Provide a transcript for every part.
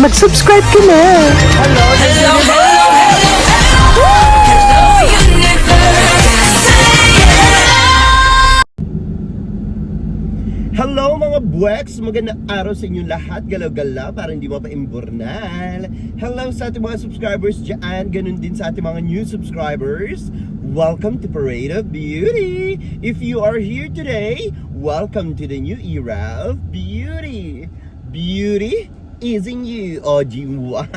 mag-subscribe ka na. Hello, hello, hello, hello, universe. Hello mga buweks! Magandang araw sa inyo lahat. Galaw-gala para hindi mapaimburnal. Hello sa ating mga subscribers dyan. Ganun din sa ating mga new subscribers. Welcome to Parade of Beauty! If you are here today, welcome to the new era of beauty. Beauty is in you. O, Jimwa.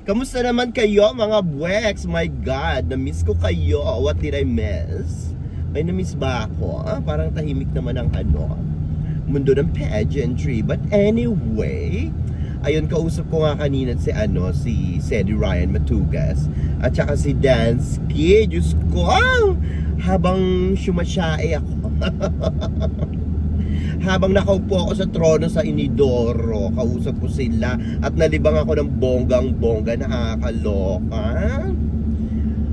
Kamusta naman kayo mga buweks? My God, na-miss ko kayo. What did I miss? May na-miss ba ako? Parang tahimik naman ang mundo ng pageantry. But anyway, ayun, kausap ko nga kanina si Cedi Ryan Matugas at saka si Dansky. Diyos ko, habang sumasyae ako habang nakaupo ako sa trono sa Inidoro, kausap ko sila at nalibang ako ng bonggang-bongga. Nakakaloka.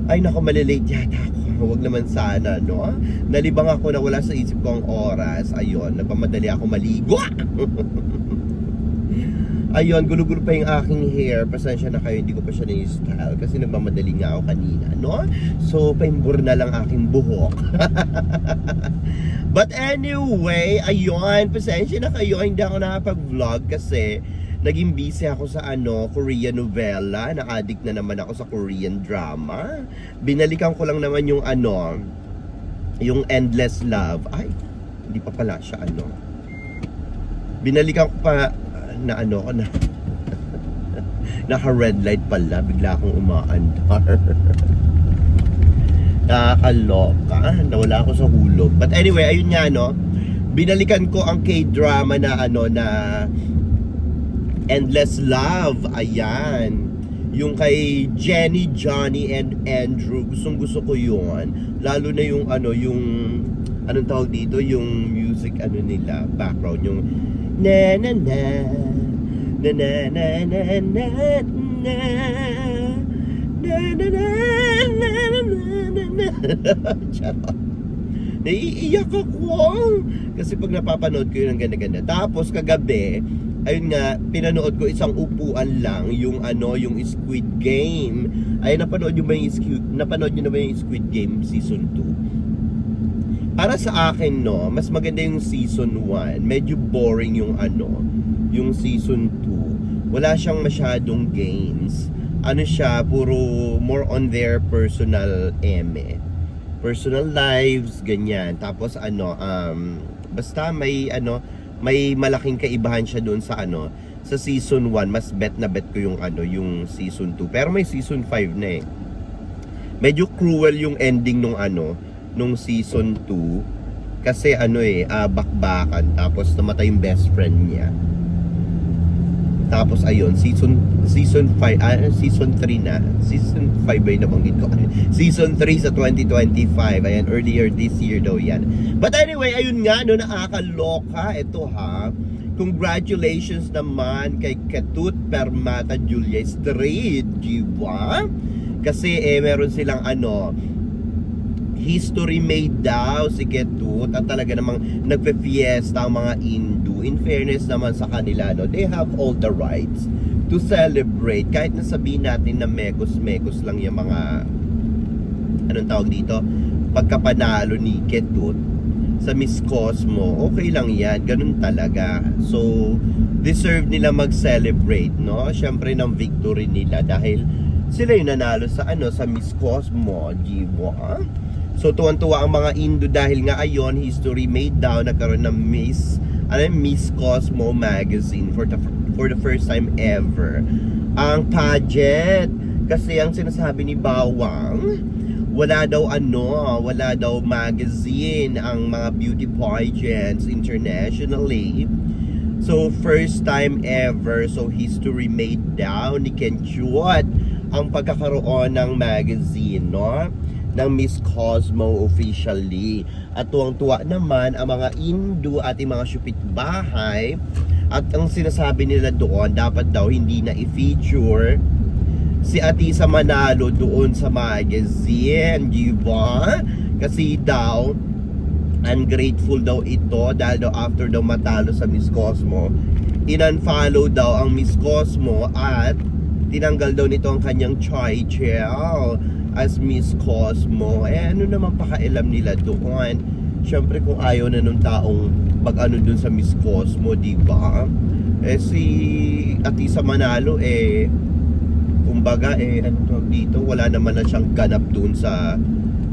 Ay nako, malilate yata ako. Huwag naman sana, no? Nalibang ako na wala sa isip ko ang oras. Ayun, nagpamadali ako maligo. Ayun, gulo-gulo pa yung aking hair. Pasensya na kayo, hindi ko pa siya na-style kasi nagmamadali nga ako kanina, no? So, paimbur na lang aking buhok. But anyway, ayun, pasensya na kayo, hindi ako nakapag-vlog kasi naging busy ako sa Korean novela. Na-addict na naman ako sa Korean drama. Binalikan ko lang naman yung yung Endless Love. Ay, hindi pa pala siya Binalikan ko pa na naka red light pala. Bigla akong umaandar. Nakakaloka. Nawala ako sa hulog. But anyway, ayun nga binalikan ko ang K-drama na na Endless Love. Ayan. Yung kay Jenny, Johnny, and Andrew. Gustong-gusto ko yun. Lalo na yung yung anong tawag dito? Yung music nila, background. Yung na na na na na na na na na na na na na. Charot. Naiiyak ako. Kasi pag napapanood ko yun ang ganda-ganda. Tapos kagabi, ayun nga, pinanood ko isang upuan lang yung yung Squid Game. Ay, napanood nyo na ba yung Squid Game season 2? Para sa akin, mas maganda yung season 1. Medyo boring yung yung season 2. Wala siyang masyadong games. Siya, puro more on their personal personal lives, ganyan. Tapos basta may malaking kaibahan siya doon sa sa season 1. Mas bet ko yung yung season 2. Pero may season 5 na eh. Medyo cruel yung ending nung season 2 kasi bakbakan, tapos namatay yung best friend niya. Tapos ayun, season 5, season 3 na. Season 5 ba yung nabanggit ko? Season 3 sa 2025. Ayan, earlier this year daw yan. But anyway, ayun nga, nakakaloka. Ito congratulations naman kay Ketut Permata Julia Street, diba? Kasi meron silang history made daw si Ketut at talaga namang nagpe-fiesta ang mga Hindu. In fairness naman sa kanila, they have all the rights to celebrate. Kahit nasabihin natin na mekos-mekos lang yung mga anong tawag dito, pagkapanalo ni Ketut sa Miss Cosmo, okay lang yan, ganun talaga. So, deserve nila mag-celebrate, no? Siyempre ng victory nila dahil sila yung nanalo sa sa Miss Cosmo, diba? So tuwan-tuwa ang mga Indo dahil nga ayon, history made daw, nagkaroon ng Miss Cosmo magazine for the first time ever. Ang pageant, kasi ang sinasabi ni Bawang, wala daw magazine ang mga beauty pageants internationally. So first time ever, so history made daw ni Ken Chuot ang pagkakaroon ng magazine, ng Miss Cosmo officially. At tuwang-tuwa naman ang mga Hindu at yung mga syupit-bahay. At ang sinasabi nila doon, dapat daw hindi na i-feature si Atisa Manalo doon sa magazine, diba? Kasi daw ungrateful daw ito dahil daw after daw matalo sa Miss Cosmo, inunfollow daw ang Miss Cosmo at tinanggal daw nito ang kanyang Chai Chel as Miss Cosmo. Ano naman pakailam nila doon? Syempre kung ayaw na nung taong pag-ano dun sa Miss Cosmo, di ba? Si Atisa Manalo kumbaga ano tawag dito, wala naman na siyang ganap dun sa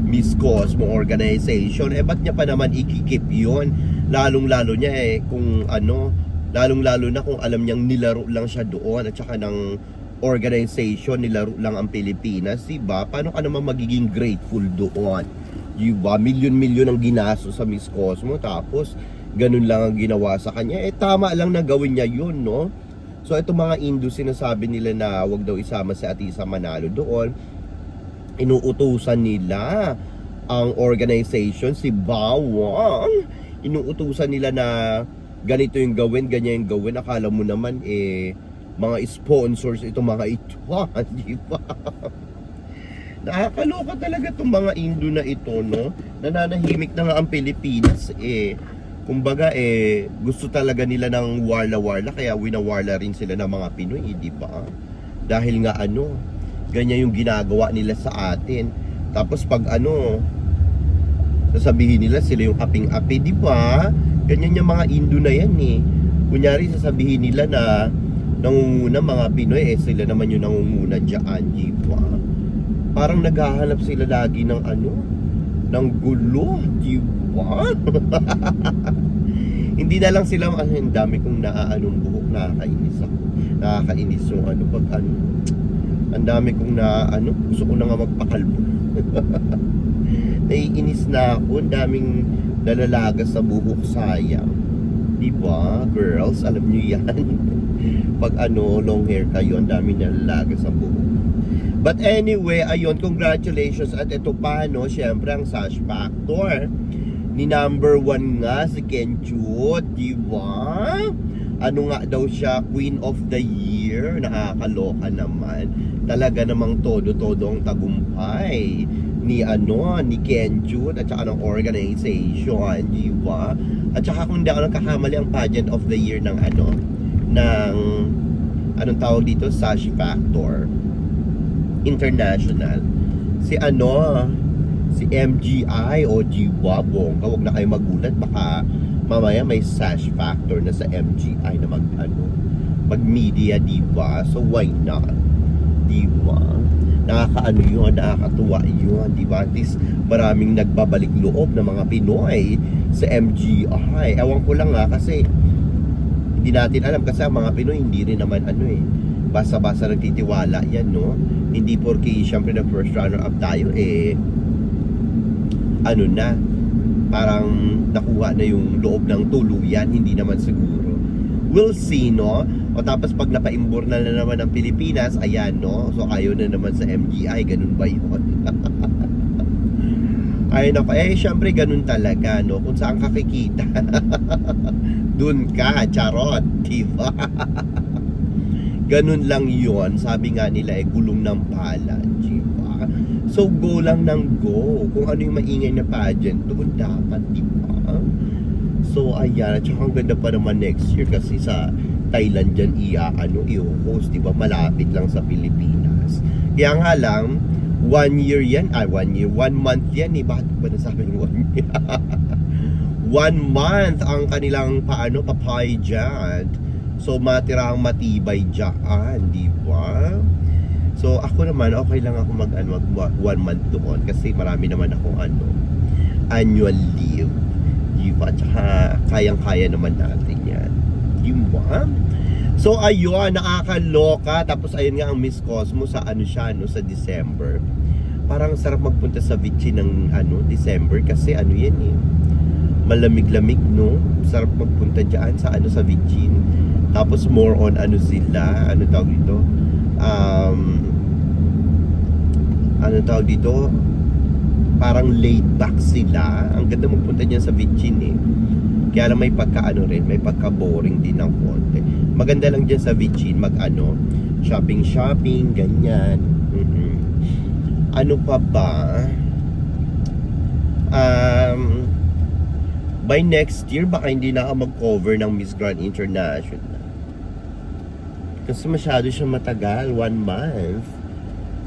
Miss Cosmo organization. Ba't niya pa naman ikikip yun? Lalong-lalo niya kung ano, lalong-lalo na kung alam niyang nilaro lang siya doon at saka ng organization, nilaro lang ang Pilipinas, diba? Paano ka naman magiging grateful doon? Diba? Milyon-milyon ang ginaso sa Miss Cosmo tapos ganun lang ang ginawa sa kanya. Tama lang na gawin niya yun, no? So itong mga Indo, sinasabi nila na wag daw isama si Atisa Manalo doon. Inuutusan nila ang organization, si Bawang. Inuutusan nila na ganito yung gawin, ganyan yung gawin. Akala mo naman mga sponsors itong mga ito, di ba? Nakakaloka talaga itong mga Indo na ito, no? Nananahimik na nga ang Pilipinas, kumbaga gusto talaga nila ng warla-warla, kaya winawarla rin sila ng mga Pinoy, di ba? Dahil nga ganyan yung ginagawa nila sa atin. Tapos pag sasabihin nila sila yung aping-api, di ba? Ganyan yung mga Indo na yan Kunyari sasabihin nila na nangunguna mga Pinoy, sila naman yung nangunguna dyan, di ba? Parang naghahanap sila lagi ng ng gulo, di ba? Hindi na lang sila, ang dami kong naaanong buhok, nakakainis ako. Nakakainis yung pag ang dami kong gusto ko na nga magpakalbo. Naiinis na ako, ang daming nalalaga sa buhok, sayang. Diba, girls, alam nyo yan. Pag long hair kayo, ang daming nalalaga sa buhok. But anyway, ayun, congratulations. At ito pa, syempre ang Sash Factor ni number 1 nga, si Ken Chut, diba? Ano nga daw siya, Queen of the Year. Nakakaloka naman. Talaga namang todo-todo ang tagumpay ni ni Ken Chut at saka ng organization, di ba? At saka kung hindi ako nagkakamali, ang pageant of the year ng ng anong tawag dito, Sash Factor International. Si MGI o Jiwa Bongga, wag na kayo magulat, baka mamaya may Sash Factor na sa MGI na mag media, di ba? So why not? Di ba? Yun, nakakatuwa yun, di ba? At least maraming nagbabalik loob ng mga Pinoy sa MGI. Ewan ko lang kasi hindi natin alam kasi ang mga Pinoy hindi rin naman basa-basa nagtitiwala yan, no? Hindi porke syempre na first runner up tayo na parang nakuha na yung loob ng tuluyan, hindi naman siguro. We'll see, no? O tapos pag napaimbor na naman ang Pilipinas, ayan, no? So ayaw na naman sa MGI, ganun ba yun? Ay nako, syempre ganun talaga, no? Kung saan ka kikita dun ka, charot, diba? Ganun lang yun. Sabi nga nila gulong ng pala, diba? So go lang ng go. Kung ano yung maingay na pageant, doon dapat, diba? So ayan, at saka ang ganda pa naman next year kasi sa Thailand dyan i-host, diba? Malapit lang sa Pilipinas. Kaya nga lang 1 year yan, 1 month yan bakit ba nasabi ng 1 year? 1 month ang kanilang papay dyan. So matirang matibay dyan, di ba? So ako naman, okay lang ako mag 1 month doon kasi marami naman akong annual leave, di ba? Tsaka kayang-kaya naman natin yan, di ba? So ayun, nakakaloka. Tapos ayun nga ang Miss Cosmo sa sa December. Parang sarap magpunta sa Vichy ng December kasi yan malamig-lamig, no? Sarap magpunta diyan sa sa Vichy. Tapos more on sila, tawag dito? Tawag dito? Parang laid back sila. Ang ganda magpunta diyan sa Vichin Kaya lang may rin, may pagka-boring din ng konti. Maganda lang diyan sa Vichin shopping, ganyan. Ano pa ba? By next year baka hindi na ako mag-cover ng Miss Grand International. Kasi masyado siya matagal, 1 month.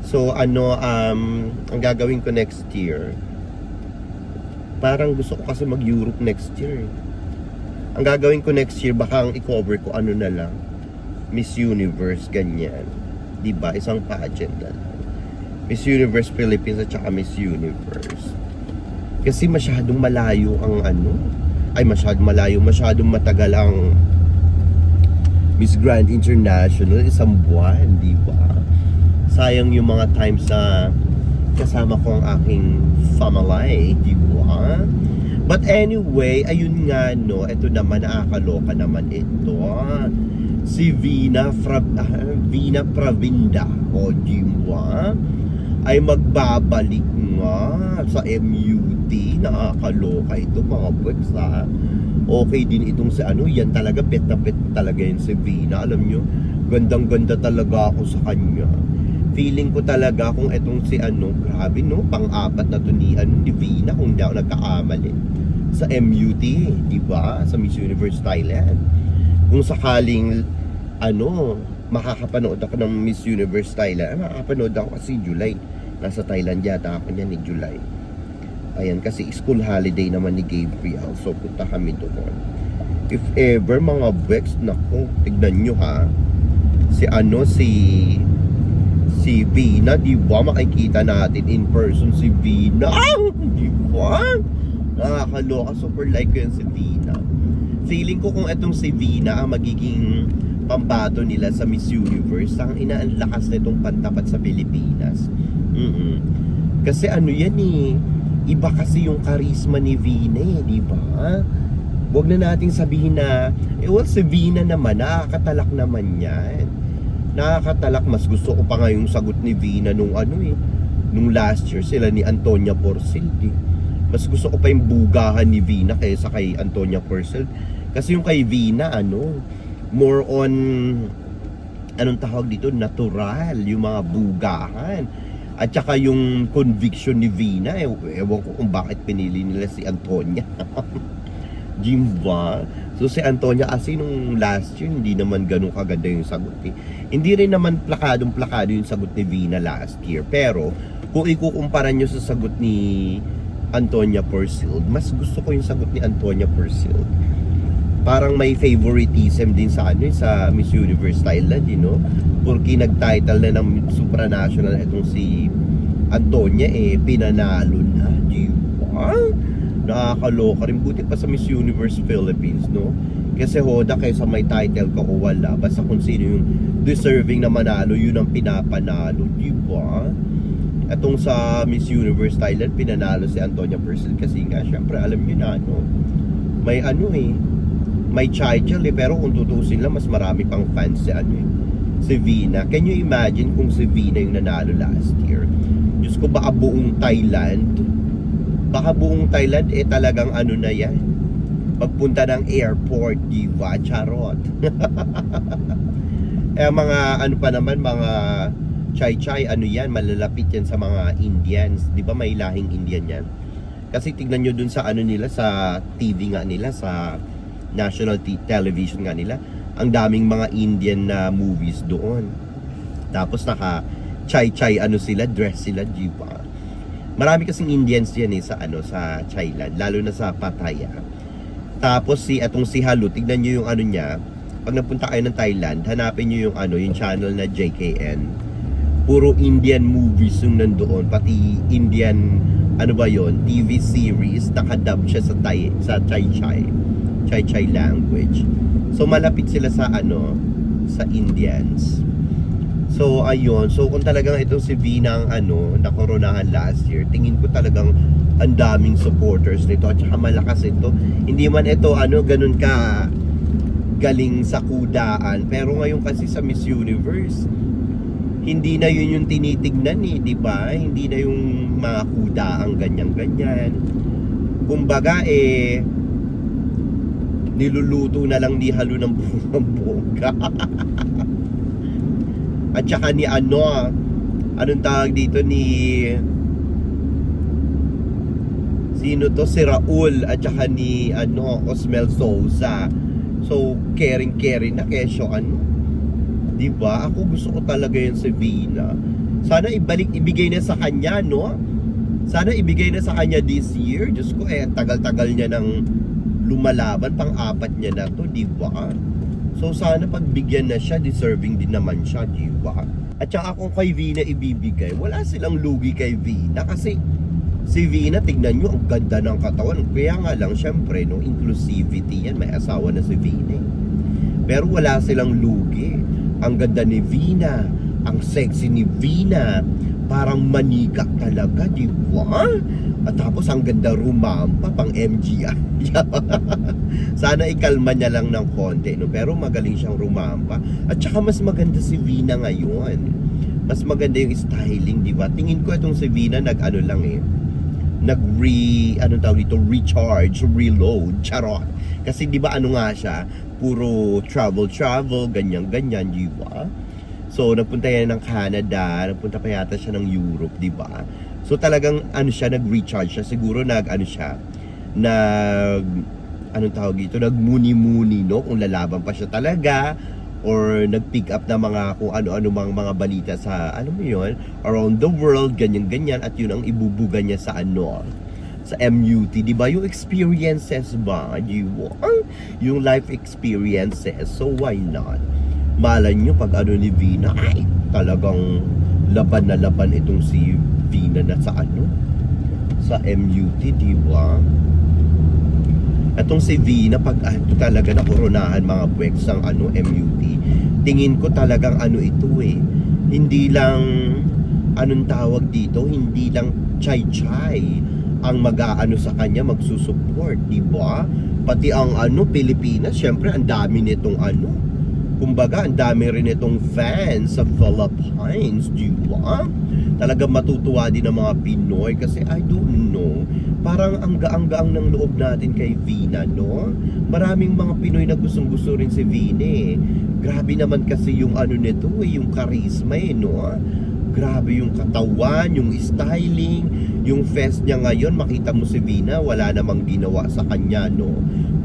So ang gagawin ko next year, parang gusto ko kasi mag-Europe next year. Ang gagawin ko next year, baka ang i-cover ko ano na lang, Miss Universe, ganyan. Diba? Isang pageant na lang. Miss Universe Philippines at saka Miss Universe. Kasi masyadong malayo ang masyadong matagal ang Miss Grand International, 1 buwan, di ba? Sayang yung mga times na kasama ko ang aking family, di ba? But anyway, ayun nga, no, ito naman, nakakaloka naman ito. Si Vina Pravinda, o di ba? Ay magbabalik nga sa MUT. Nakakaloka ito, mga bweks, ha? Okay din itong si yan talaga, bet na bet talaga yun si Vina. Alam nyo, gandang-ganda talaga ako sa kanya. Feeling ko talaga kung itong si grabe, no, pang-apat na to ni Vina, kung hindi ako nagkakamali. Sa MUT, di ba? Sa Miss Universe Thailand. Kung sakaling, makakapanood ako ng Miss Universe Thailand, makakapanood ako kasi July. Nasa Thailand yata ako niya ni July. Ayan, kasi school holiday naman ni Gabriel. So, punta kami doon. If ever, mga Bex, naku, tignan nyo ha. Si Vina, di ba? Makikita natin in person si Vina. Di ba? Nakakaloka. Super like ko yan si Vina. Feeling ko kung itong si Vina ang magiging pambato nila sa Miss Universe, ang inaanlakas na itong pantapat sa Pilipinas. Kasi yan iba kasi yung charisma ni Vina, di ba? Huwag na nating sabihin na, si Vina naman, nakakatalak naman yan. Nakakatalak, mas gusto ko pa nga yung sagot ni Vina nung last year, sila ni Antonia Porcel, mas gusto ko pa yung bugahan ni Vina kaysa kay Antonia Porcel. Kasi yung kay Vina, more on, tawag dito, natural, yung mga bugahan. At saka yung conviction ni Vina, ewan ko kung bakit pinili nila si Antonia. Jimba. So si Antonia kasi nung last year, hindi naman ganun kaganda yung sagot. Hindi rin naman plakadong-plakado yung sagot ni Vina last year. Pero, kung ikukumpara nyo sa sagot ni Antonia Porcel, mas gusto ko yung sagot ni Antonia Porcel. Parang may favoritism din sa sa Miss Universe Thailand, porque nag-title na ng supranational itong si Antonia, pinanalo na, di ba? Nakakaloka rin, buti pa sa Miss Universe Philippines, no? Kasi hoda, kaysa may title ka o wala, basta kung sino yung deserving na manalo, yun ang pinapanalo, di ba? Itong sa Miss Universe Thailand, pinanalo si Antonia Porcel kasi nga, syempre, alam nyo na, may may title, pero kung tutusin lang, mas marami pang fans si Vina. Can you imagine kung si Vina yung nanalo last year? Diyos ko, baka buong Thailand talagang na yan, pagpunta ng airport, diva, charot. Mga pa naman, mga chai-chai, yan, malalapit yan sa mga Indians, di ba? May lahing Indian yan. Kasi tignan nyo dun sa nila, sa TV nga nila, sa national television nga nila, ang daming mga Indian na movies doon. Tapos naka chai-chai sila, dress sila, di ba? Marami kasing Indians yan sa sa Thailand, lalo na sa Pattaya. Tapos si Halu, tignan niyo yung niya. Pag napunta kayo ng Thailand, hanapin niyo yung yung channel na JKN. Puro Indian movies yung nandoon, pati Indian TV series, nakadub siya sa Chai language. So malapit sila sa sa Indians. So ayun, so kung talagang itong si Vina ang nakoronahan last year, tingin ko talagang ang daming supporters nito at saka malakas ito. Hindi man ito ganun ka galing sa kudaan, pero ngayon kasi sa Miss Universe, hindi na yun yung tinitignan di ba? Hindi na yung mga kudaang ganyan-ganyan. Kumbaga niluluto na lang ni Halu ng bongga. At saka ni anong tawag dito sino to? Si Raul at saka ni Osmel Souza. So caring na kesyo Di ba? Ako gusto ko talaga yun si Vina. Sana ibigay na sa kanya, no? Sana ibigay na sa kanya this year. Diyos ko, ang tagal-tagal niya ng lumalaban, pang-apat niya na to, di ba? So sana pagbigyan na siya, deserving din naman siya, di ba? At saka kung kay Vina ibibigay, wala silang lugi kay Vina kasi si Vina, tignan nyo, ang ganda ng katawan. Kaya nga lang, syempre, no, inclusivity yan, may asawa na si Vina. Pero wala silang lugi. Ang ganda ni Vina, ang sexy ni Vina, parang manika talaga, di ba? At tapos ang ganda rumampa, pang MGI. Sana ikalma niya lang ng konti, no? Pero magaling siyang rumampa. At saka mas maganda si Vina ngayon. Mas maganda yung styling, di ba? Tingin ko itong si Vina nag-ano lang recharge, reload, charot. Kasi di ba ano nga siya, puro travel, ganyan, di ba? So, nagpunta yan ng Canada, nagpunta pa yata siya ng Europe, di ba? So, talagang nag-recharge siya. Siguro nagmuni-muni, no? Kung lalaban pa siya talaga, or nag-pick up na kung ano-ano mga balita sa, alam mo yun, around the world, ganyan, at yun ang ibubuga niya sa sa MUT, di ba? Yung experiences ba? Yung life experiences. So, why not? Malay nyo pag ni Vina, ay talagang laban na laban itong si Vina na sa MUT, di ba? Itong si Vina, pag talaga nakoronahan mga buweks ng MUT, tingin ko talagang ito hindi lang hindi lang chay-chay ang sa kanya, magsusupport, di ba? Pati ang Pilipinas, syempre ang dami nitong kumbaga, ang dami rin itong fans sa Philippines, di ba? Talagang matutuwa din ang mga Pinoy kasi I don't know, parang ang gaang-gaang ng loob natin kay Vina, no? Maraming mga Pinoy na gustong-gusto rin si Vina, Grabe naman kasi yung nito, yung charisma, no? Grabe yung katawan, yung styling, yung fest niya ngayon, makita mo si Vina, wala namang ginawa sa kanya, no?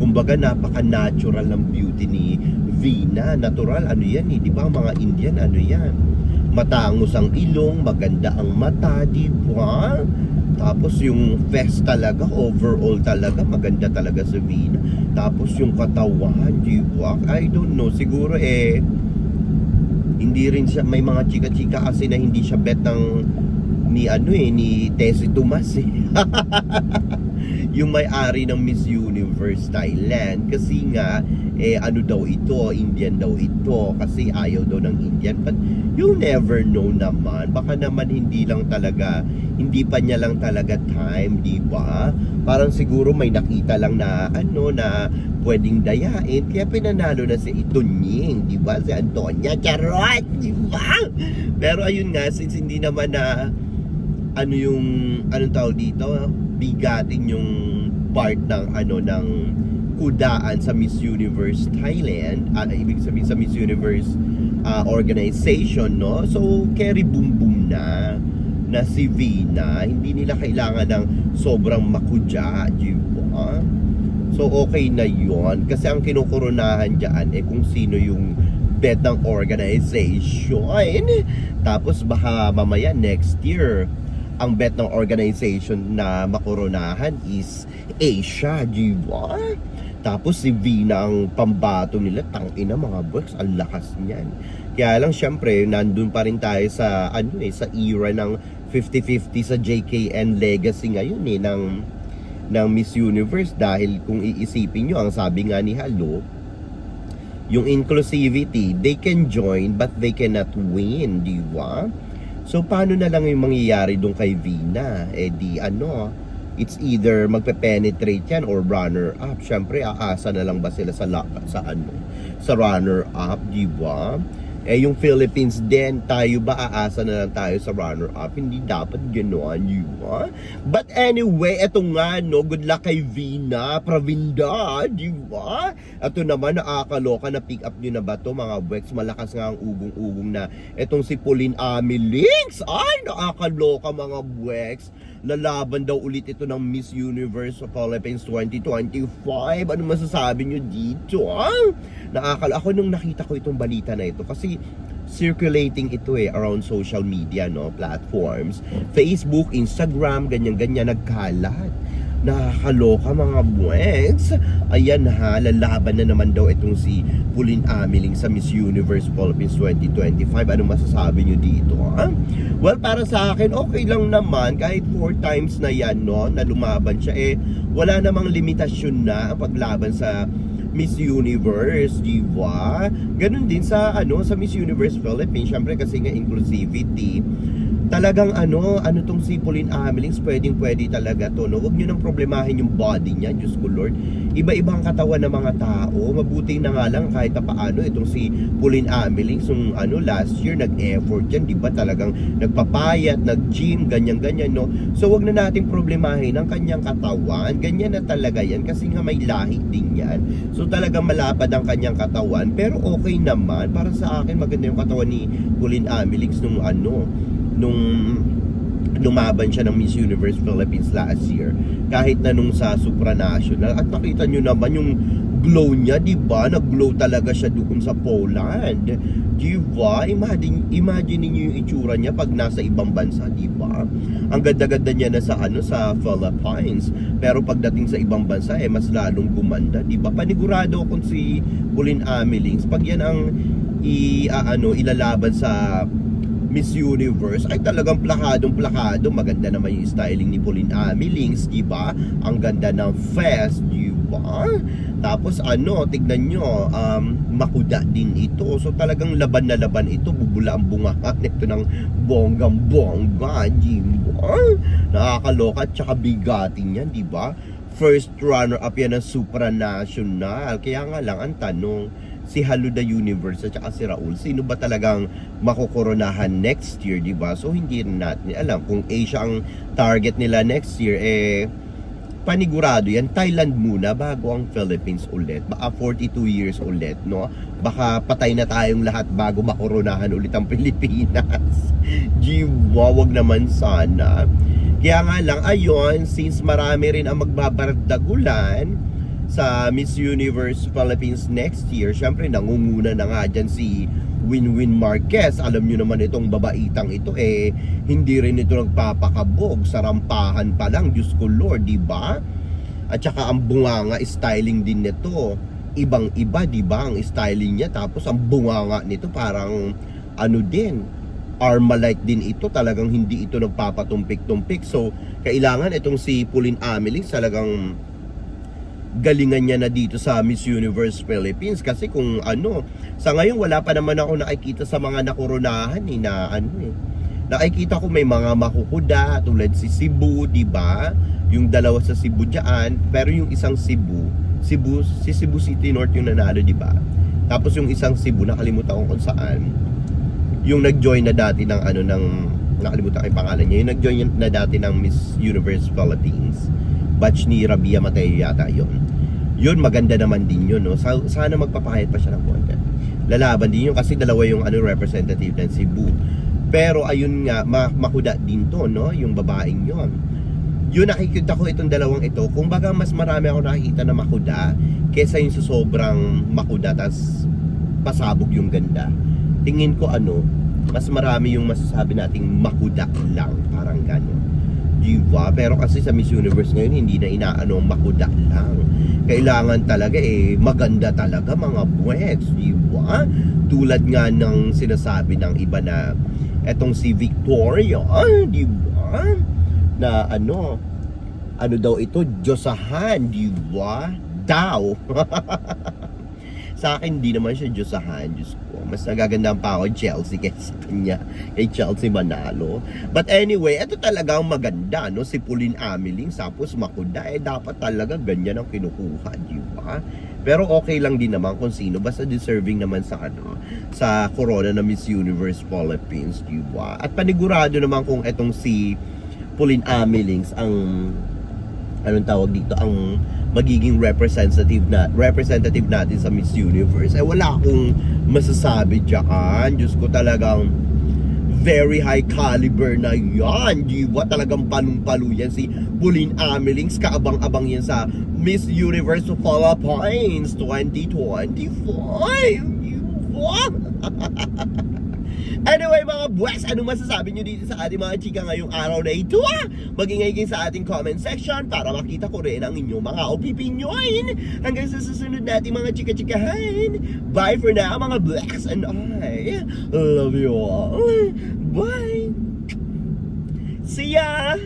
Kumbaga, napaka-natural ng beauty ni Vina. Natural, yan di ba? Mga Indian, yan? Matangos ang ilong, maganda ang mata, di ba? Tapos yung face talaga, overall talaga, maganda talaga si Vina. Tapos yung katawan, di ba? I don't know, siguro hindi rin siya, may mga chika-chika kasi na hindi siya bet ni Tessie Tomas, yung may-ari ng Miss Universe Thailand, kasi nga Indian daw ito, kasi ayaw daw ng Indian. But you never know naman, baka naman hindi pa niya lang talaga time, di ba? Parang siguro may nakita lang na na pwedeng dayain, kaya pinanalo na si Itunying, di ba? Si Antonia, charot, di ba? Pero ayun nga, since hindi naman na bigatin yung part ng kudaan sa Miss Universe Thailand, ibig sabihin sa Miss Universe organization, no? So, carry boom boom na si Vina. Hindi nila kailangan ng sobrang makudya, di ba? So, okay na yon kasi ang kinukoronahan dyan kung sino yung bet ng organization. Tapos baka mamaya next year ang bet ng organization na makoronahan is Asia, di ba? Tapos si Vina ang pambato nila, tangina mga boys, ang lakas niyan. Kaya lang syempre, nandun pa rin tayo sa sa era ng 50-50 sa JKN legacy ngayon ng Miss Universe, dahil kung iisipin nyo, ang sabi nga ni Halo, yung inclusivity, they can join but they cannot win, di ba? So, paano na lang yung mangyayari doon kay Vina? It's either magpe-penetrate yan or runner-up. Siyempre, aasa na lang ba sila sa runner-up, di ba? Yung Philippines din, tayo ba aasa na lang tayo sa runner-up? Hindi dapat gano'n, di ba? But anyway, eto nga, no, good luck kay Vina Pravinda, di ba? Ito naman, nakakaloka, na pick up nyo na ba to mga Wex? Malakas nga ang ugong-ugong na etong si Pauline Amelinx. Ay, nakakaloka mga Wex. lalaban daw ulit ito ng Miss Universe Philippines 2025. Ano masasabi nyo dito? Ako nung nakita ko itong balita na ito, kasi circulating ito around social media, no, platforms, Facebook, Instagram, ganyan-ganyan, nagkalat. Nakakaloka mga buweks. Ayan ha, lalaban na naman daw itong si Pauline Amiling sa Miss Universe Philippines 2025. Ano masasabi nyo dito, ha? Well, para sa akin, okay lang naman. Kahit 4 times na yan, no, na lumaban siya, wala namang limitasyon na ang paglaban sa Miss Universe, di ba? Ganun din sa sa Miss Universe Philippines, syempre kasi nga inclusivity. Talagang ano tong si Pauline Amiling, pwede talaga to, no? Huwag niyo nang problemahin yung body niya, Diyos ko Lord. Iba-ibang katawan ng mga tao. Mabuti na nga lang kahit paano itong si Pauline Amiling, last year nag-effort yan, di ba? Talagang nagpapayat, nag-gym, ganyan-ganyan, no? So wag na nating problemahin ang kanyang katawan. Ganyan na talaga yan kasi nga may lahi din yan. So talagang malapad ang kanyang katawan, pero okay naman. Para sa akin maganda yung katawan ni Pauline Amiling nung lumaban siya ng Miss Universe Philippines last year, kahit na nung sa supranational. At nakita nyo naman yung glow niya, di ba? Nag-glow talaga siya doon sa Poland, di ba? Imagine niyo yung itsura niya pag nasa ibang bansa, di ba? Ang ganda-ganda niya na sa Philippines, pero pagdating sa ibang bansa mas lalong gumanda, di ba? Panigurado kung si Pauline Amiling, pag yan ang ilalaban sa Miss Universe, ay talagang plakadong-plakado. Maganda naman yung styling ni Pauline Amiling, di ba? Ang ganda ng fest, di ba? Tapos tignan nyo, makuda din ito. So talagang laban na laban ito. Bubula ang bunga nito ng bonggang-bongga, di ba? Nakakaloka at saka bigatin yan, di ba? First runner-up yan ng supranational. Kaya nga lang, ang tanong, si Halu the Universe at saka si Raul, sino ba talagang makokoronahan next year, di ba? So hindi rin natin alam kung Asia ang target nila next year. Panigurado yan, Thailand muna bago ang Philippines ulit. Baka 42 years ulit, no? Baka patay na tayong lahat bago makoronahan ulit ang Pilipinas. Wag naman sana. Kaya nga lang, ayun, since marami rin ang magbabardagulan sa Miss Universe Philippines next year, syempre nangunguna na nga dyan si Winwin Marquez. Alam nyo naman itong babaitang ito, hindi rin ito nagpapakabog sa rampahan pa lang, Diyos ko Lord, di ba? At saka ang bunganga styling din nito, ibang-iba, di ba? Ang styling niya, tapos ang bunganga nito parang din, Armalite din ito, talagang hindi ito nagpapatumpik-tumpik. So kailangan itong si Pauline Amiling talagang galingan niya na dito sa Miss Universe Philippines, kasi kung sa ngayon wala pa naman ako nakikita sa mga nakoronahan nakikita ko may mga makukuda tulad si Cebu, di ba? Yung dalawa sa Cebu diyan, pero yung isang Cebu City North yung nanalo, di ba? Tapos yung isang Cebu, nakalimutan ko kung saan, yung nag-join na dati ng nakalimutan ko yung pangalan niya, yung nag-join na dati ng Miss Universe Philippines, batch ni Rabia Mateo yata yun, maganda naman din yun, no? Sana magpapahayat pa siya ng konti. Lalaban din yun kasi dalawa yung representative ng Cebu. Pero ayun nga, makuda din to, no? Yung babaeng yun, nakikita ko itong dalawang ito, kung baga mas marami ako nakikita na makuda kesa yung sa sobrang makuda tas pasabog yung ganda. Tingin ko mas marami yung masasabi nating makuda lang, parang gano'n, diba? Pero kasi sa Miss Universe ngayon, hindi na inaano makuda lang. Kailangan talaga maganda talaga mga buwets, diba? Tulad nga ng sinasabi ng iba na etong si Victoria, diba? Na ano daw ito, Diyosahan, diba? Daw. Sa akin, hindi naman siya Diyosahan, Diyos ko. Mas nagagandaan pa ako Chelsea kaysa kanya, kay Chelsea Manalo. But anyway, ito talaga ang maganda, no? Si Pauline Amiling, tapos makuda, dapat talaga ganyan ang kinukuha, di ba? Pero okay lang din naman kung sino, basta deserving naman sa sa corona na Miss Universe Philippines, di ba? At panigurado naman kung etong si Pauline Amiling ang tawag dito, ang magiging representative natin sa Miss Universe, wala akong masasabi diyan. Diyos ko, talagang very high caliber na yan. Di ba? Talagang panong-palo yan si Pauline Amelings. Kaabang-abang yan sa Miss Universe Philippines 2025. Di ba? Anyway mga buwes, ano masasabi nyo dito sa ating mga chika ngayong araw na ito? Mag-ingay sa ating comment section para makita ko rin ang inyong mga opinyon. Hanggang sa susunod nating mga chika-chikahan. Bye for now mga buwes, and I love you all. Bye! See ya!